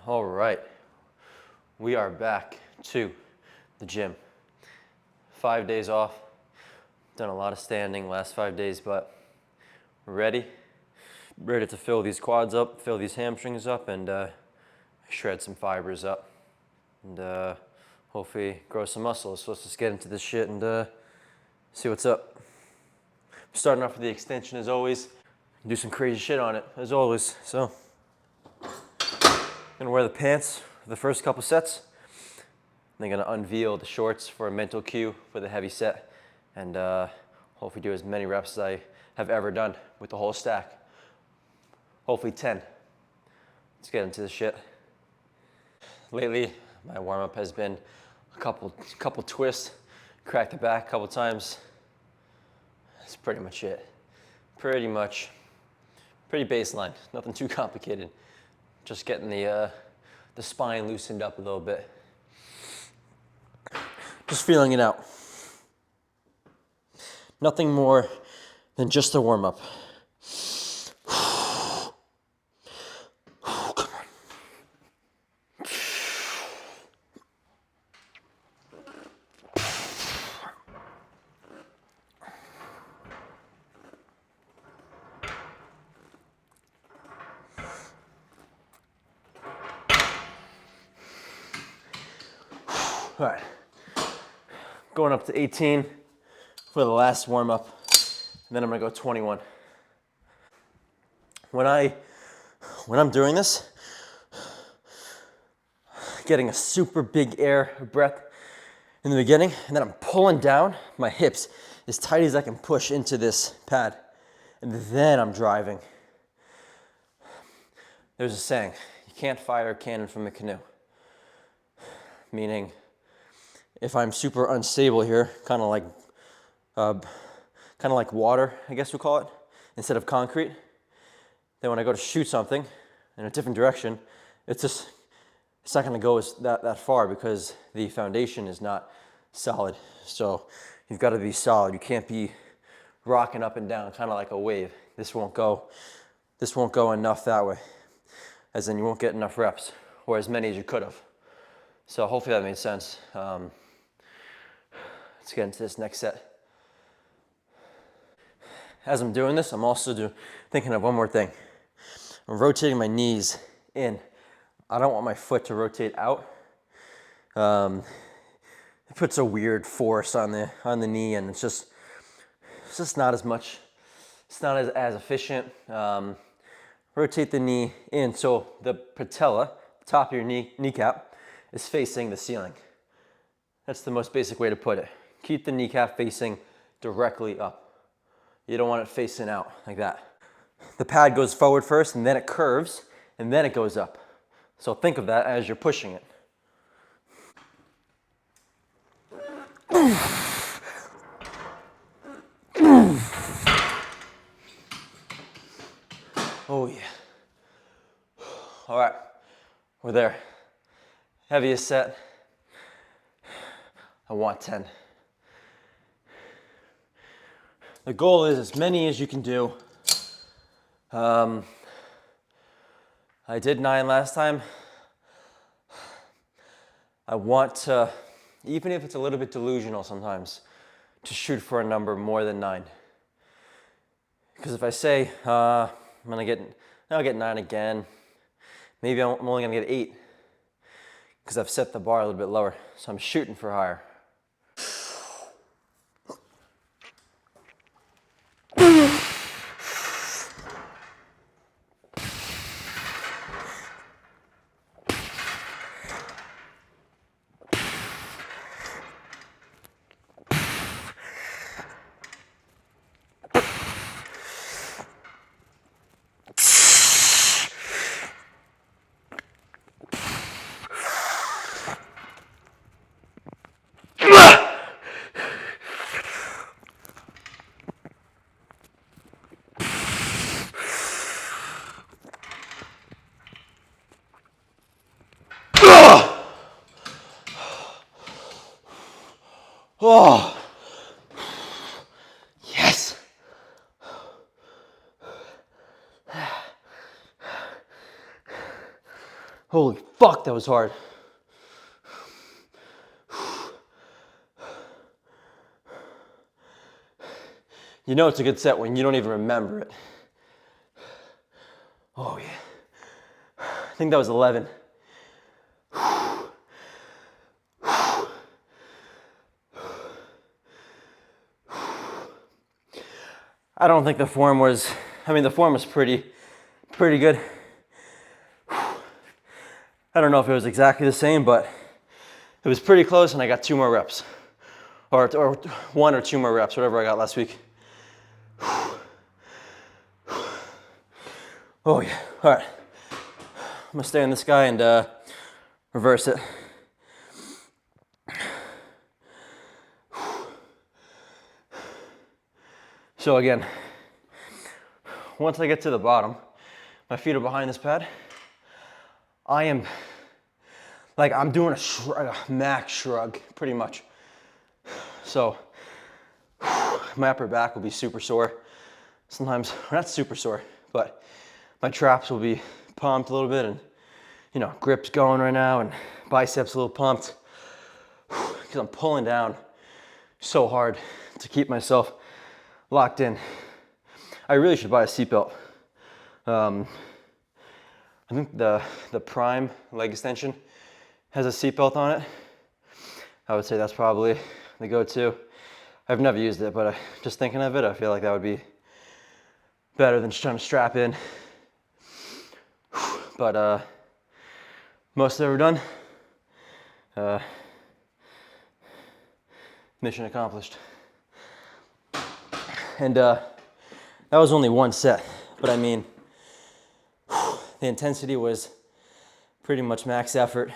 All right, we are back to the gym. 5 days off, done a lot of standing last 5 days, but we're ready to fill these quads up, fill these hamstrings up, and shred some fibers up, and hopefully grow some muscles. So let's just get into this shit and see what's up. Starting off with the extension as always, do some crazy shit on it as always. So, gonna wear the pants for the first couple sets. Then gonna unveil the shorts for a mental cue for the heavy set, and hopefully do as many reps as I have ever done with the whole stack. Hopefully 10. Let's get into this shit. Lately, my warm-up has been a couple twists, crack the back a couple times. That's pretty much it. Pretty baseline, nothing too complicated. Just getting the spine loosened up a little bit. Just feeling it out. Nothing more than just a warm-up. Come on. All right, going up to 18 for the last warm up, and then I'm gonna go 21. When I'm doing this, getting a super big air breath in the beginning, and then I'm pulling down my hips as tight as I can push into this pad, and then I'm driving. There's a saying, you can't fire a cannon from a canoe. Meaning, if I'm super unstable here, kind of like water, I guess we'll call it, instead of concrete, then when I go to shoot something in a different direction, it's not going to go that far because the foundation is not solid. So you've got to be solid. You can't be rocking up and down, kind of like a wave. This won't go enough that way, as in you won't get enough reps, or as many as you could have. So hopefully that made sense. Let's get into this next set. As I'm doing this, I'm also thinking of one more thing. I'm rotating my knees in. I don't want my foot to rotate out. It puts a weird force on the knee, and it's just not as much. It's not as efficient. Rotate the knee in so the patella, top of your kneecap, is facing the ceiling. That's the most basic way to put it. Keep the kneecap facing directly up. You don't want it facing out like that. The pad goes forward first, and then it curves, and then it goes up. So think of that as you're pushing it. Oh yeah. All right, we're there. Heaviest set. I want 10. The goal is as many as you can do. I did 9 last time. I want to, even if it's a little bit delusional sometimes, to shoot for a number more than 9. Because if I say I'll get 9 again, maybe I'm only gonna get 8, because I've set the bar a little bit lower. So I'm shooting for higher. Oh, yes. Holy fuck, that was hard. You know it's a good set when you don't even remember it. Oh yeah. I think that was 11. I don't think the form was, the form was pretty good. I don't know if it was exactly the same, but it was pretty close, and I got 2 more reps. Or 1 or 2 more reps, whatever I got last week. Oh yeah, all right. I'm gonna stay on this guy and reverse it. So again, once I get to the bottom, my feet are behind this pad. I'm doing a max shrug, pretty much. So my upper back will be super sore. Sometimes, not super sore, but my traps will be pumped a little bit, and grip's going right now, and biceps a little pumped, because I'm pulling down so hard to keep myself locked in. I really should buy a seatbelt. I think the Prime leg extension has a seatbelt on it. I would say that's probably the go-to. I've never used it, but just thinking of it, I feel like that would be better than just trying to strap in. But most ever done. Mission accomplished. And that was only 1 set, but the intensity was pretty much max effort.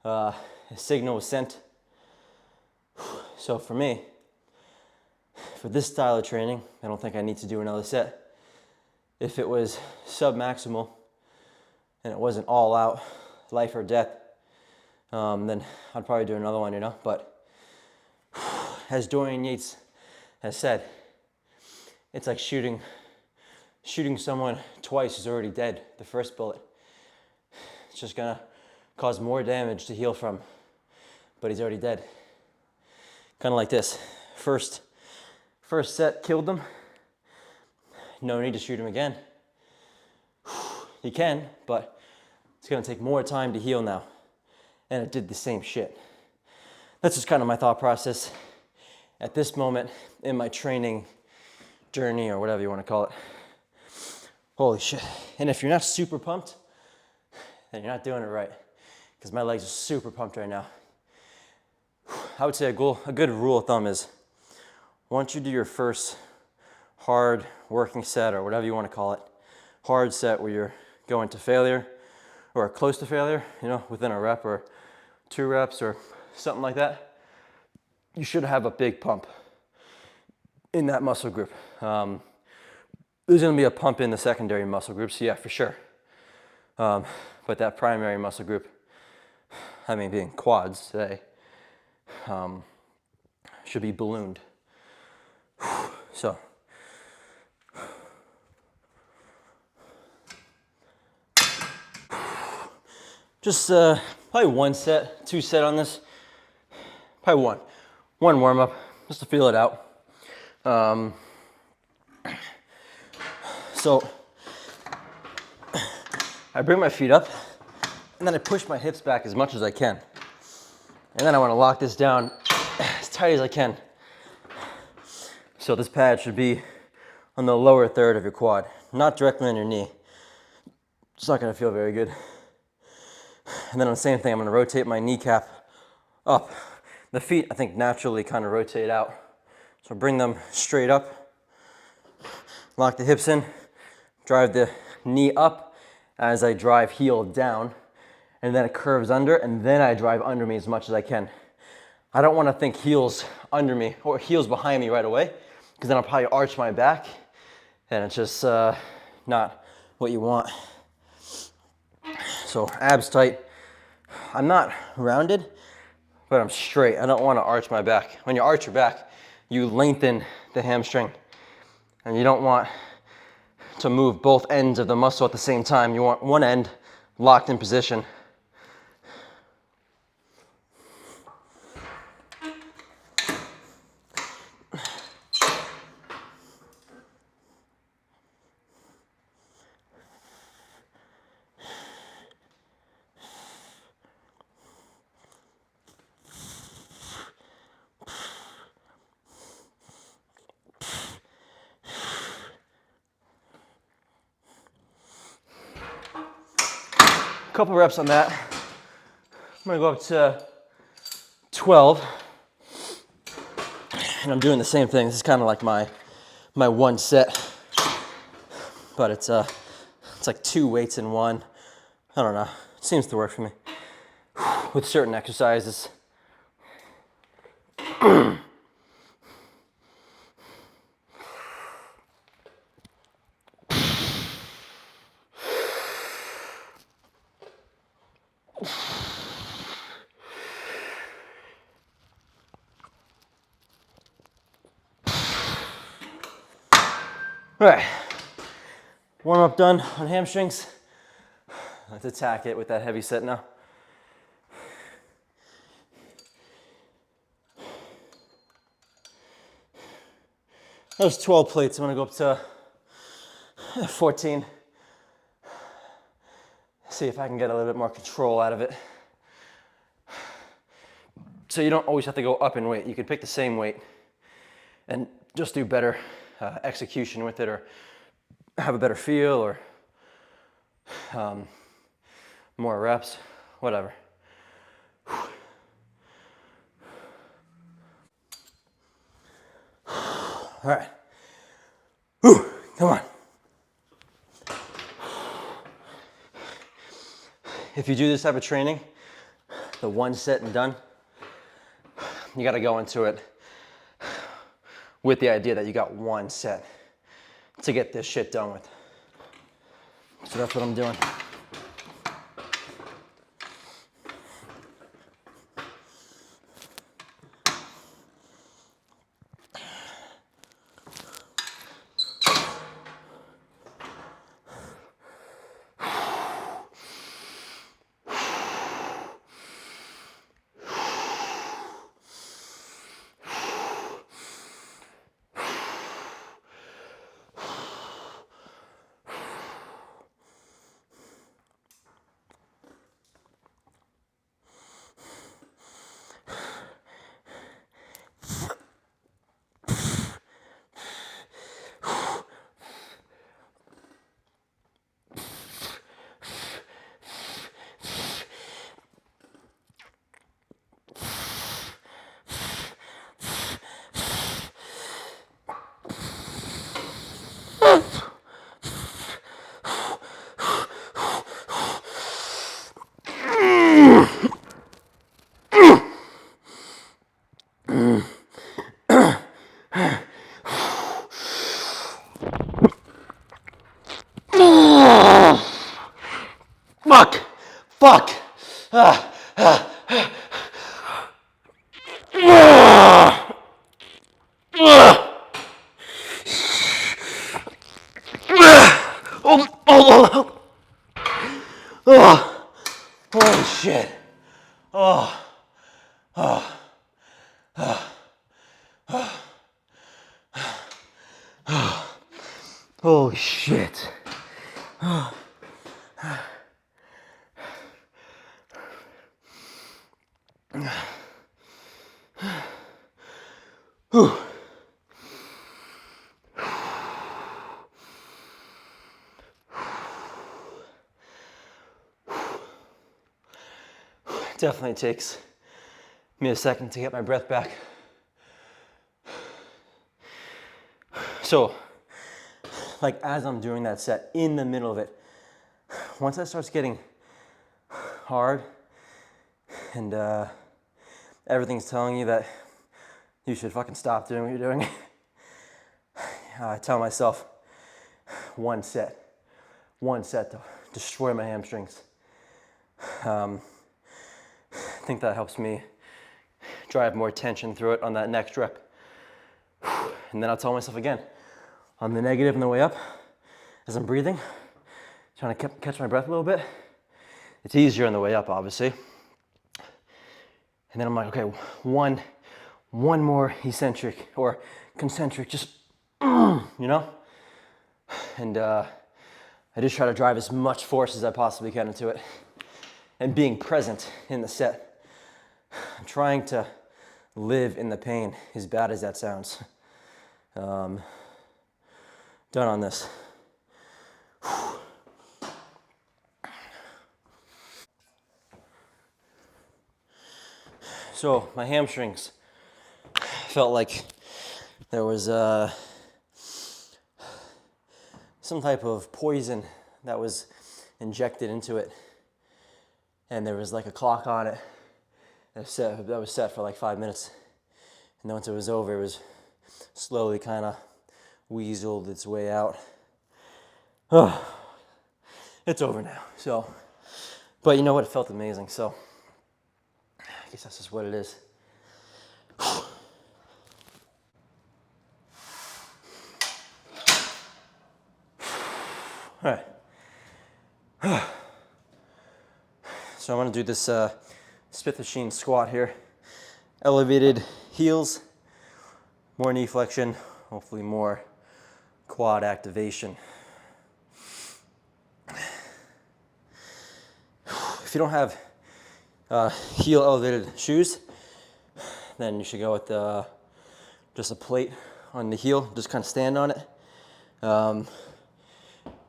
A signal was sent. So for me, for this style of training, I don't think I need to do another set. If it was sub-maximal and it wasn't all out, life or death, then I'd probably do another one, But as Dorian Yates has said, it's like shooting someone twice who's already dead, the first bullet. It's just gonna cause more damage to heal from, but he's already dead. Kind of like this. First set killed him. No need to shoot him again. You can, but it's gonna take more time to heal now. And it did the same shit. That's just kind of my thought process at this moment in my training journey, or whatever you want to call it. Holy shit. And if you're not super pumped, then you're not doing it right, because my legs are super pumped right now. I would say a good rule of thumb is, once you do your first hard working set, or whatever you want to call it, hard set where you're going to failure or close to failure, within a rep or 2 reps or something like that, you should have a big pump in that muscle group. There's going to be a pump in the secondary muscle groups, yeah, for sure. But that primary muscle group, being quads today, should be ballooned. So, just probably 1 set, 2 set on this. Probably one warm up, just to feel it out. So I bring my feet up, and then I push my hips back as much as I can. And then I want to lock this down as tight as I can. So this pad should be on the lower third of your quad, not directly on your knee. It's not going to feel very good. And then on the same thing, I'm going to rotate my kneecap up. The feet, I think, naturally kind of rotate out. So bring them straight up, lock the hips in, drive the knee up as I drive heel down, and then it curves under, and then I drive under me as much as I can. I don't want to think heels under me or heels behind me right away, because then I'll probably arch my back, and it's just not what you want. So abs tight. I'm not rounded, but I'm straight. I don't want to arch my back. When you arch your back, you lengthen the hamstring, and you don't want to move both ends of the muscle at the same time. You want one end locked in position. Couple reps on that. I'm gonna go up to 12, and I'm doing the same thing. This is kind of like my one set, but it's like 2 weights in one. I don't know. It seems to work for me with certain exercises. All right, warm up done on hamstrings. Let's attack it with that heavy set now. That was 12 plates. I'm gonna go up to 14. See if I can get a little bit more control out of it. So you don't always have to go up in weight. You can pick the same weight and just do better execution with it, or have a better feel, or more reps, whatever. All right. Whew. Come on. If you do this type of training, the one set and done, you got to go into it with the idea that you got one set to get this shit done with. So that's what I'm doing. Fuck! Fuck! Oh, holy shit. Holy shit. Definitely takes me a second to get my breath back. So, like as I'm doing that set, in the middle of it, once that starts getting hard and everything's telling you that you should fucking stop doing what you're doing, I tell myself, one set to destroy my hamstrings. I think that helps me drive more tension through it on that next rep. And then I'll tell myself again, on the negative on the way up, as I'm breathing, trying to catch my breath a little bit, It's easier on the way up, obviously. And then I'm like, okay, one more eccentric or concentric, just, you know? And I just try to drive as much force as I possibly can into it and being present in the set. I'm trying to live in the pain, as bad as that sounds. Done on this. So my hamstrings felt like there was some type of poison that was injected into it, and there was like a clock on it that was set for like 5 minutes, and then once it was over, it was slowly kind of weaseled its way out. Oh, it's over now. So, but you know what? It felt amazing. So I guess that's just what it is. All right. So I'm gonna do this Smith machine squat here. Elevated heels, more knee flexion, hopefully more quad activation. If you don't have heel elevated shoes, then you should go with just a plate on the heel, just kind of stand on it.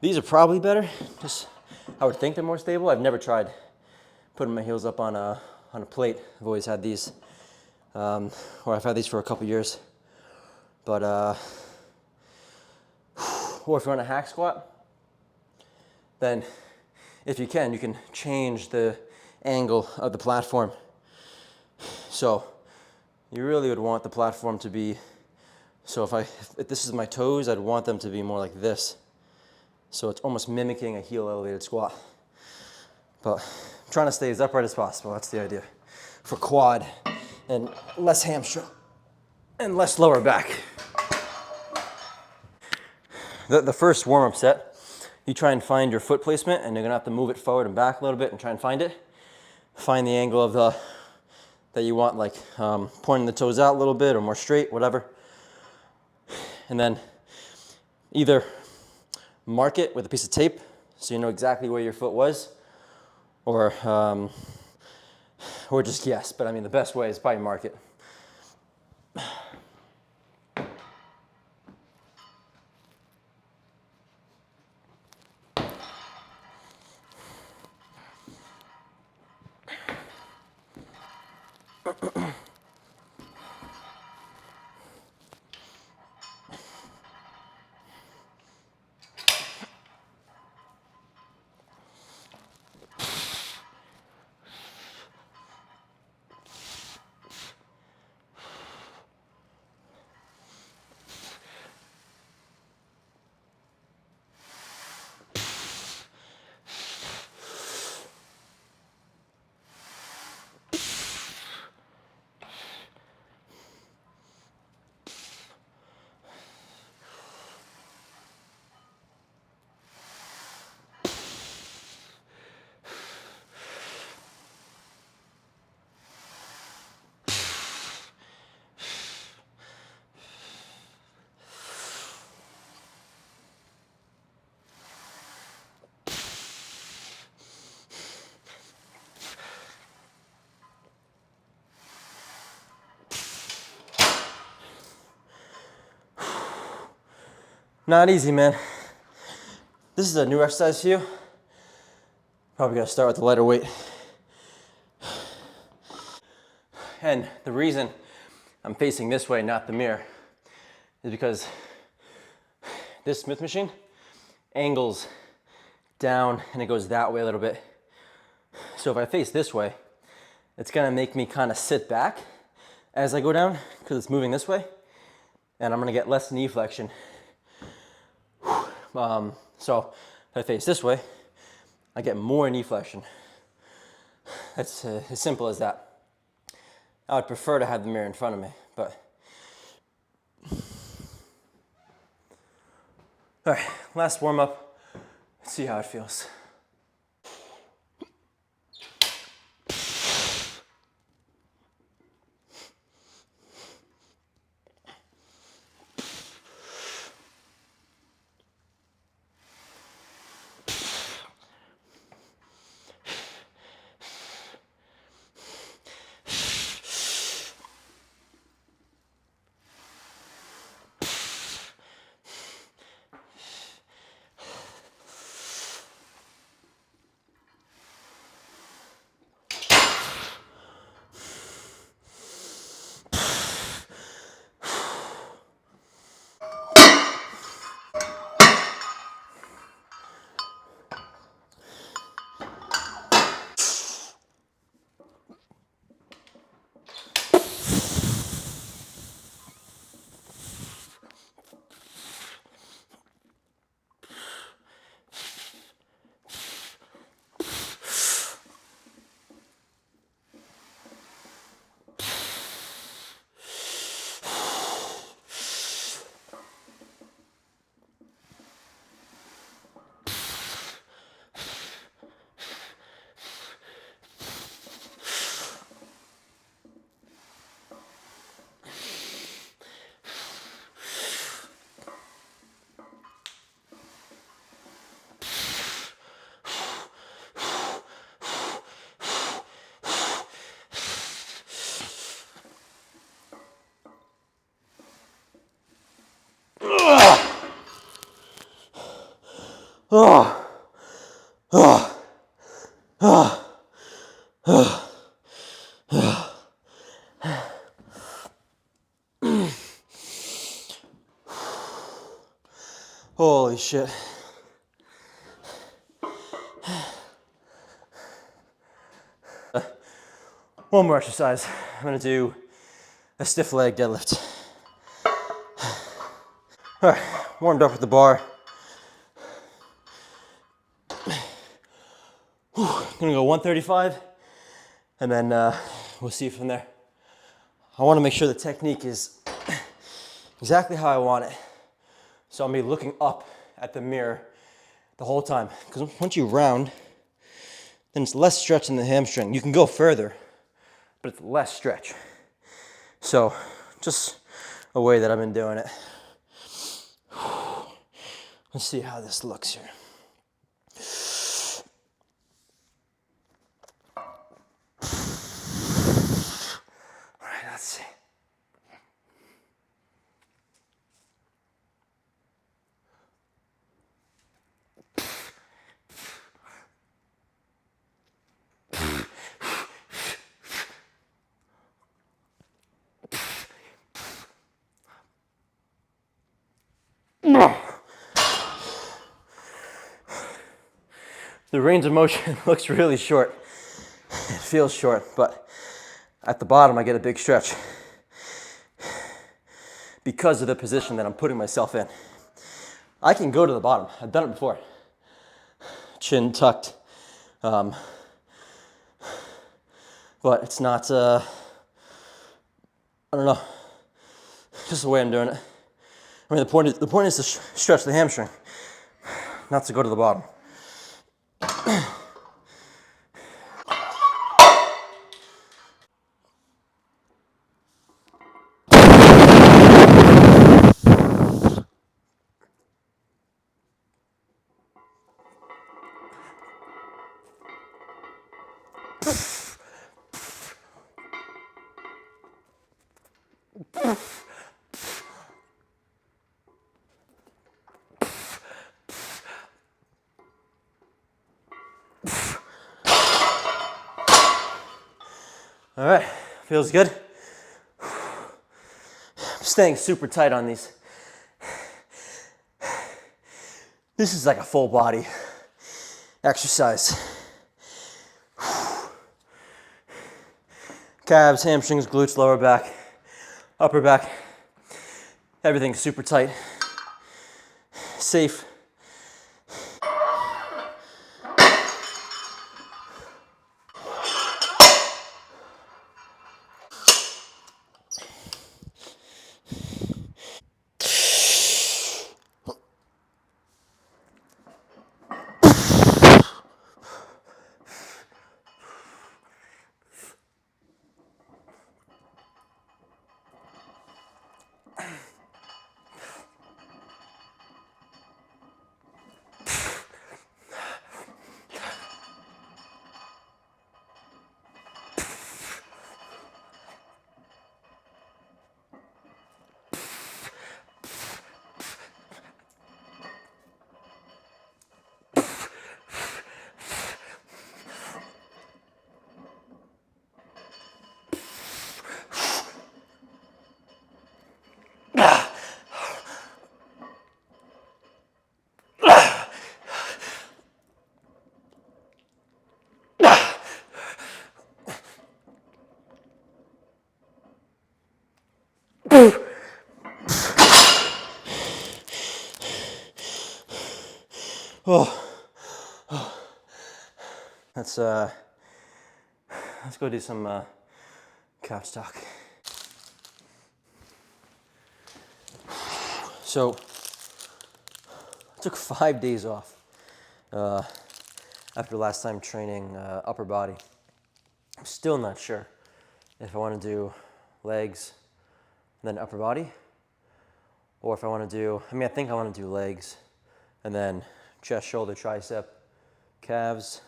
These are probably better. Just, I would think they're more stable. I've never tried putting my heels up on a plate. I've always had these, or I've had these for a couple years. But, or if you're on a hack squat, then if you can change the angle of the platform. So you really would want the platform to be, so if this is my toes, I'd want them to be more like this. So it's almost mimicking a heel elevated squat. But I'm trying to stay as upright as possible. That's the idea. For quad and less hamstring and less lower back. The first warm-up set, you try and find your foot placement, and you're gonna have to move it forward and back a little bit and try and find it. Find the angle of that you want, like pointing the toes out a little bit or more straight, whatever. And then either mark it with a piece of tape so you know exactly where your foot was, or just guess. But I mean, the best way is probably mark it. Not easy, man. This is a new exercise for you. Probably gotta start with the lighter weight. And the reason I'm facing this way, not the mirror, is because this Smith machine angles down and it goes that way a little bit. So if I face this way, it's gonna make me kind of sit back as I go down because it's moving this way, and I'm gonna get less knee flexion. So if I face this way, I get more knee flexion. That's as simple as that. I would prefer to have the mirror in front of me, but. All right, last warm up. Let's see how it feels. Holy shit. One more exercise. I'm gonna do a stiff leg deadlift. All right, warmed up with the bar. I'm gonna go 135, and then we'll see from there. I wanna make sure the technique is exactly how I want it. So I'm gonna be looking up at the mirror the whole time. Because once you round, then it's less stretch in the hamstring. You can go further, but it's less stretch. So just a way that I've been doing it. Let's see how this looks here. All right, let's see. The range of motion looks really short. It feels short, but at the bottom I get a big stretch because of the position that I'm putting myself in. I can go to the bottom. I've done it before. Chin tucked. But it's not, I don't know, just the way I'm doing it. I mean, the point is to stretch the hamstring, not to go to the bottom. All right, feels good. I'm staying super tight on these. This is like a full body exercise. Calves, hamstrings, glutes, lower back, upper back. Everything's super tight. Safe. Oh. Let's go do some couch talk. So I took 5 days off after last time training upper body. I'm still not sure if I want to do legs and then upper body, or if I want to do, I think I want to do legs and then chest, shoulder, tricep, calves,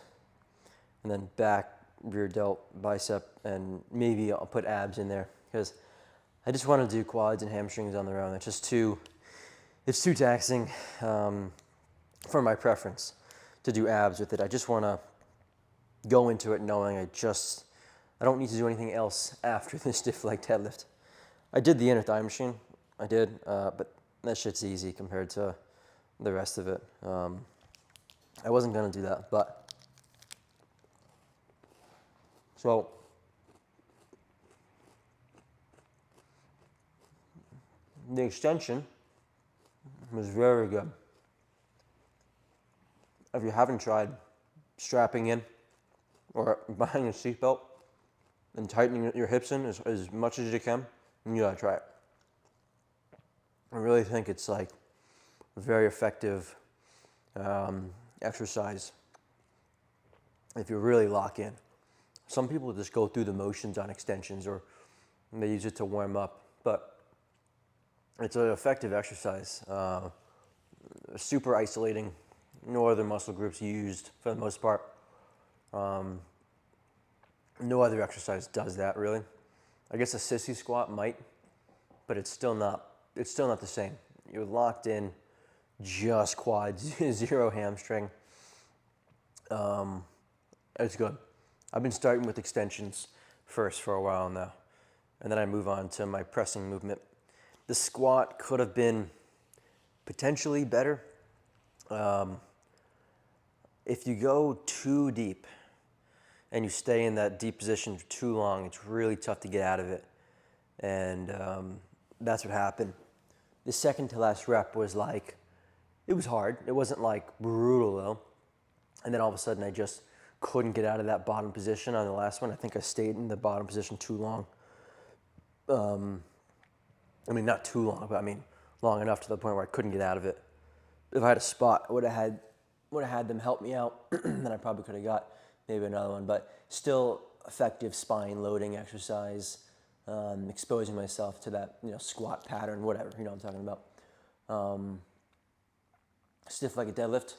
and then back, rear delt, bicep, and maybe I'll put abs in there because I just want to do quads and hamstrings on their own. It's just it's too taxing for my preference to do abs with it. I just want to go into it knowing I don't need to do anything else after the stiff leg deadlift. I did the inner thigh machine, I did, but that shit's easy compared to the rest of it. I wasn't gonna do that, but so the extension was very good. If you haven't tried strapping in or buying a seatbelt and tightening your hips in as much as you can, you gotta try it. I really think it's like a very effective exercise if you really lock in. Some people just go through the motions on extensions or they use it to warm up, but it's an effective exercise. Super isolating. No other muscle groups used for the most part. No other exercise does that really. I guess a sissy squat might, but it's still not the same. You're locked in, just quads, zero hamstring. It's good. I've been starting with extensions first for a while now, and then I move on to my pressing movement. The squat could have been potentially better. If you go too deep and you stay in that deep position for too long, it's really tough to get out of it. And that's what happened. The second to last rep was like, it was hard. It wasn't like brutal though. And then all of a sudden I just couldn't get out of that bottom position on the last one. I think I stayed in the bottom position too long. I mean, not too long, but I mean, long enough to the point where I couldn't get out of it. If I had a spot, I would have had them help me out, then I probably could have got maybe another one. But still effective spine loading exercise, exposing myself to that squat pattern, whatever, what I'm talking about. Stiff leg deadlift.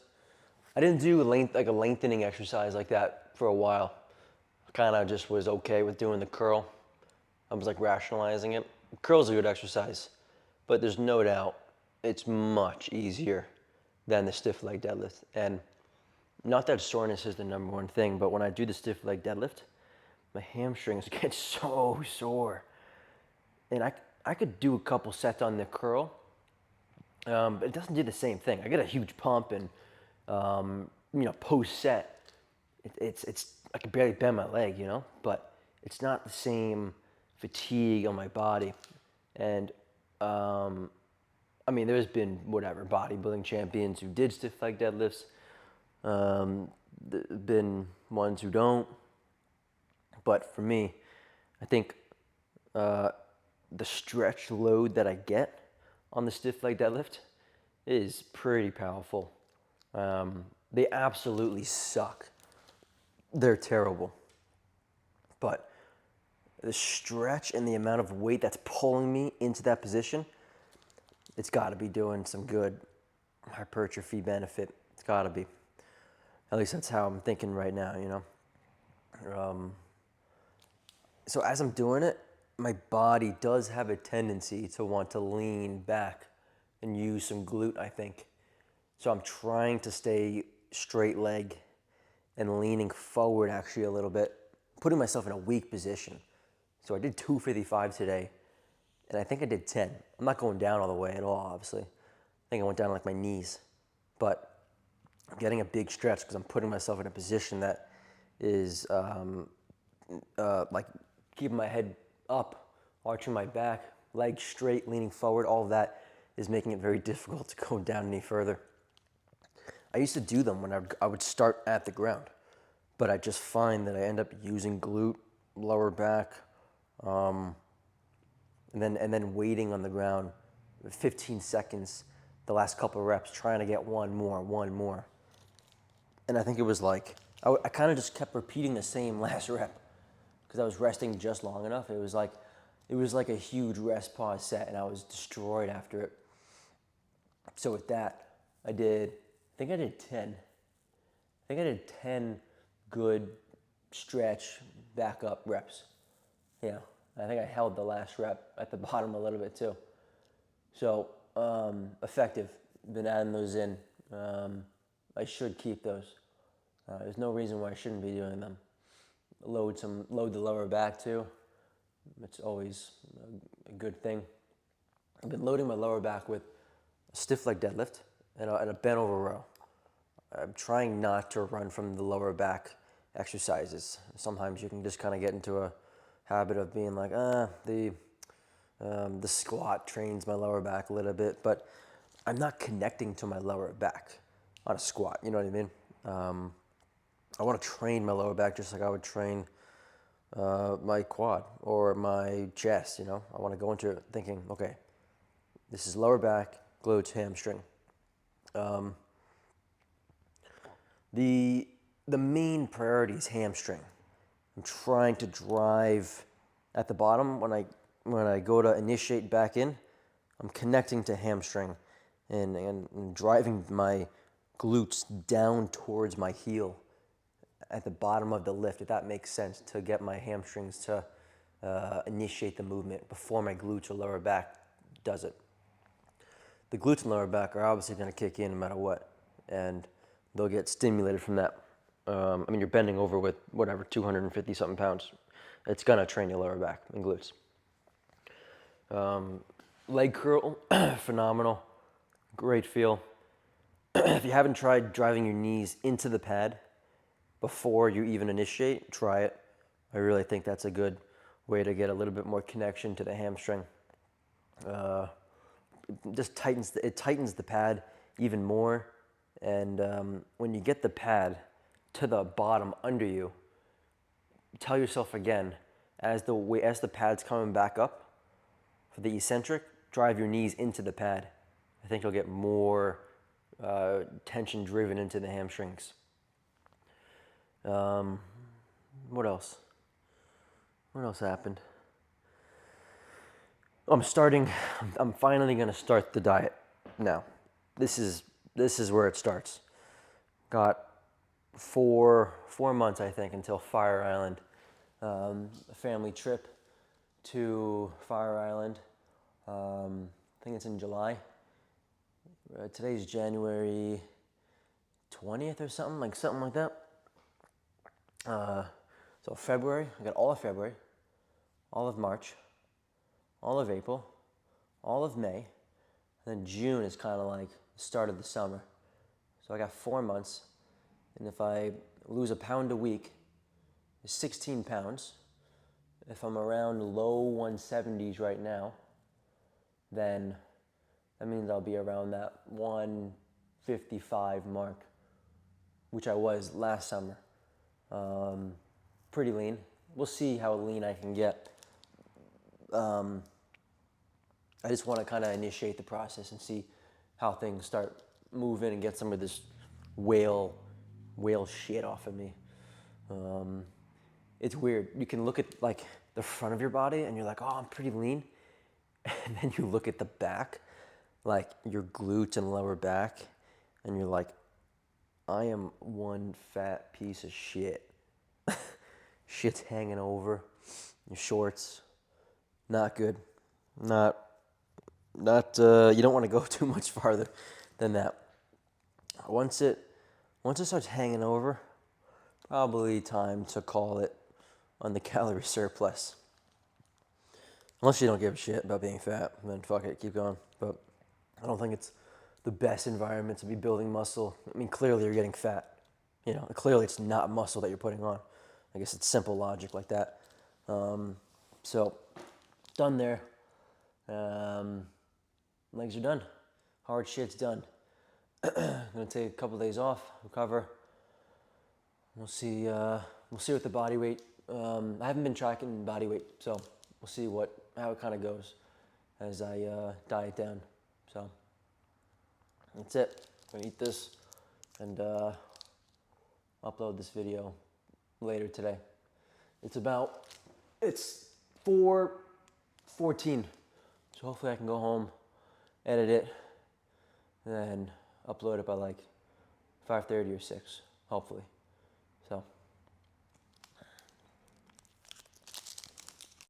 I didn't do a lengthening exercise like that for a while. I kind of just was okay with doing the curl. I was like rationalizing it. Curl's a good exercise, but there's no doubt it's much easier than the stiff leg deadlift. And not that soreness is the number one thing, but when I do the stiff leg deadlift, my hamstrings get so sore. And I could do a couple sets on the curl, but it doesn't do the same thing. I get a huge pump and post set, it's I can barely bend my leg, but it's not the same fatigue on my body. And I mean, there's been bodybuilding champions who did stiff leg deadlifts. Been ones who don't. But for me, I think the stretch load that I get on the stiff leg deadlift is pretty powerful. They absolutely suck. They're terrible. But the stretch and the amount of weight that's pulling me into that position, it's got to be doing some good hypertrophy benefit. It's got to be. At least that's how I'm thinking right now, So as I'm doing it, my body does have a tendency to want to lean back and use some glute, I think. So I'm trying to stay straight leg and leaning forward actually a little bit, putting myself in a weak position. So I did 255 today, and I think I did 10. I'm not going down all the way at all, obviously. I think I went down to like my knees. But I'm getting a big stretch because I'm putting myself in a position that is like keeping my head up, arching my back, legs straight, leaning forward. All of that is making it very difficult to go down any further. I used to do them when I would start at the ground, but I just find that I end up using glute, lower back, and then waiting on the ground 15 seconds the last couple of reps, trying to get one more. And I think it was like, I kind of just kept repeating the same last rep because I was resting just long enough. It was like a huge rest pause set, and I was destroyed after it. So with that, I think I did 10. I think I did 10 good stretch back up reps. Yeah, I think I held the last rep at the bottom a little bit too. So effective. Been adding those in. I should keep those. There's no reason why I shouldn't be doing them. Load the lower back too. It's always a good thing. I've been loading my lower back with a stiff leg deadlift and a bent over row. I'm trying not to run from the lower back exercises. Sometimes you can just kind of get into a habit of being like, the squat trains my lower back a little bit, but I'm not connecting to my lower back on a squat. You know what I mean? I want to train my lower back just like I would train my quad or my chest. You know, I want to go into it thinking, okay, this is lower back, glutes, hamstring. The main priority is hamstring. I'm trying to drive at the bottom when I go to initiate back in. I'm connecting to hamstring and driving my glutes down towards my heel at the bottom of the lift, if that makes sense, to get my hamstrings to initiate the movement before my glutes or lower back does it. The glutes and lower back are obviously going to kick in no matter what, and they'll get stimulated from that. I mean, you're bending over with whatever, 250 something pounds. It's going to train your lower back and glutes. Leg curl, phenomenal. Great feel. If you haven't tried driving your knees into the pad before you even initiate, try it. I really think that's a good way to get a little bit more connection to the hamstring. It tightens the pad even more. And when you get the pad to the bottom under you, tell yourself again, as the pad's coming back up for the eccentric, drive your knees into the pad. I think you'll get more tension driven into the hamstrings. What else? What else happened? I'm finally gonna start the diet now. This is where it starts. Got four months, I think, until Fire Island. A family trip to Fire Island. I think it's in July. Today's January 20th or something like that. So February, I got all of February, all of March, all of April, all of May, and then June is kind of like the start of the summer. So I got 4 months, and if I lose a pound a week, it's 16 pounds. If I'm around low 170s right now, then that means I'll be around that 155 mark, which I was last summer. Pretty lean. We'll see how lean I can get. I just want to kind of initiate the process and see how things start moving and get some of this whale shit off of me. It's weird. You can look at like the front of your body and you're like, oh, I'm pretty lean. And then you look at the back, like your glutes and lower back, and you're like, I am one fat piece of shit. Shit's hanging over your shorts. Not good. Not. You don't want to go too much farther than that. Once it starts hanging over, probably time to call it on the calorie surplus. Unless you don't give a shit about being fat, then fuck it, keep going. But I don't think it's the best environment to be building muscle. I mean, clearly you're getting fat. You know, clearly it's not muscle that you're putting on. I guess it's simple logic like that. So, done there. Legs are done. Hard shit's done. I'm gonna take a couple days off, recover. We'll see what the body weight. I haven't been tracking body weight, so we'll see how it kind of goes as I diet down. So that's it. I'm gonna eat this and upload this video later today. It's 4:14, so hopefully I can go home, edit it, and then upload it by like 5:30 or 6, hopefully. So